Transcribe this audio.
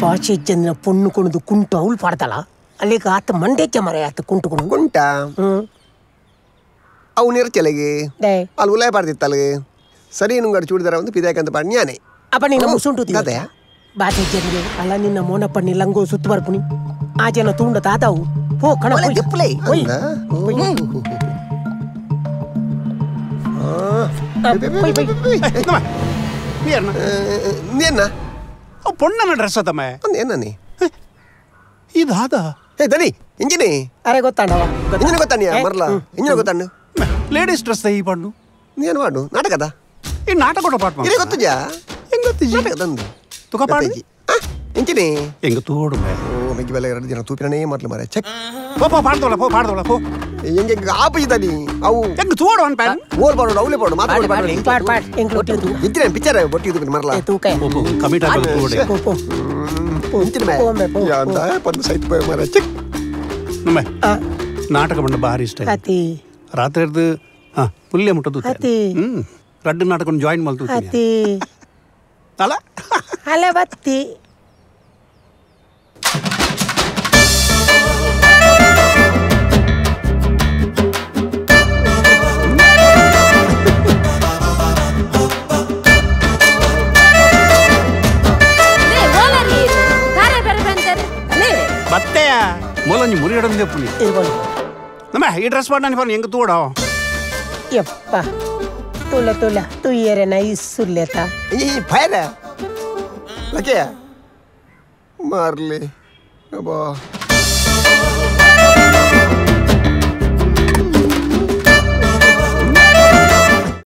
ಭಾಷೆ ಚಂದ್ರ ಪೊಣ್ಣು ಕುಣಿದು ಕುಂಟು ಅವಳು ಪಾಡ್ತಾಳ ಅಲ್ಲಿಗೆ ಆತ ಮಂಡ್ಯ ಮರ ಆತ ಕುಂಟು ಕುಣಿದು ಕುಂಟ ಅವು ನಿರ್ಚಲೆಗೆ ಅಲ್ಲಿ ಉಲಾಯ ಪಾಡ್ತಿತ್ತಲ್ಲಿಗೆ ಸರಿ ನುಂಗಡು ಚೂಡಿದಾರ ಒಂದು ಪಿದಾಕಂತ ಪಾಡ್ಯಾನೆ ಅಪ್ಪ ನಿನ್ನ ಮುಸುಂಟು ಕದೆಯಾ ಭಾಷೆ ಚಂದ್ರ ಅಲ್ಲ ನಿನ್ನ ಮೋನಪ್ಪಣ್ಣಿ ಲಂಗೋ ಸುತ್ತು ಬರ್ಪುನಿ ಆಚೆನ ತೂಂಡ ತಾತಾವು ಪೋ ಕಣ ದಿಪ್ಪಲೇ ನೀನ್ನ பொண்ணன ட்ரெஸ் தமே என்ன நீ இதாதா ஏய் தனி ಇಂಜಿನಿ ಅರೆ ಗೊತ್ತಾಂಡವ ಇಂಜಿನಿ ಗೊತ್ತಾನಿಯಾ ಮರ್ಲ ಇಂಜಿನಿ ಗೊತ್ತಾನು ಲೇಡೀಸ್ ಡ್ರೆಸ್ ಈ ಪಣ್ಣು ನೀನು ಮಾಡು ನಾಟಕದ ಈ ನಾಟಕ ಕೂಡ ಪಾಟ್ ಮಾಡಿ ಇದು ಗೊತ್ತುಜಾ ಹೆಂಗ ಗೊತ್ತಿಜಿ ನಾಟಕದಂದು ತುಕ ಪಾಡು ಇಂಜಿನಿ ಹೆಂಗ ತೋಡು ಮೇ ಓ ಮೆಗಿ ಬೆಲೆ 2 ದಿನ ತೂಪಿರನೇ ಮರ್ಲ ಮಾರೆ ಚೆಕ್ ಪೋ ಪಾಡ್ದೋಳ ಪೋ ಹೆಂಗೆ ಆಪಿ ಇದ್ದಾನಿ ಅವು ಹೆಂಗ ತೋಡು ಅನ್ ಪ್ಯಾನ್ ಓಲ್ ಪಾಡು ಅವಲೆ ಪಾಡು ಮಾತಾಡು ಪಾಡ್ ಹೆಂಗ್ ಕೊಟ್ಟಿದ್ದು ಇದ್ರೆ ಪಿಕ್ಚರ್ ಬೊಟ್ಟಿದ್ದು ಮರ್ಲ ತೂಕ ಕಮಿಟ್ ಆಗಲು ತೋಡೆ ಪೋ ಇಂಜಿನಿ ಮೇ ಯಾಂದ ಪಂದು ಸೈತ್ ಪೋಯ ಮಾರೆ ಚೆಕ್ ನಮ್ಮೆ ನಾಟಕ ಬಂಡ ಭಾರಿ ಇಷ್ಟ ಅತಿ ರಾತ್ರಿ ಇರ್ದು ಪುಲ್ಯ ಮುಟ್ಟದು ಅತಿ ರಡ್ಡು ನಾಟಕ ಜಾಯಿನ್ ಮಾಡ್ತು ಅತಿ ಅಲ್ಲ ಅಲ್ಲ ಬತ್ತಿ ಬತ್ತೆಯ ಮೂಲಂಜಿ ಮುರಿಯಡಂದೆ ಪುನಿ ನಮ್ಮ ಈ ಡ್ರೆಸ್ ಪಾಡ್ ನಾನು ಹೆಂಗ ತೋಡೋ ಯಪ್ಪ ತುಲ ತುಯ್ಯರೆ ನೈಸ್ ಸುಲ್ಲೇತ ಈ ಫೈರ ಲಕೆ ಮಾರ್ಲಿ ಅಬ್ಬಾ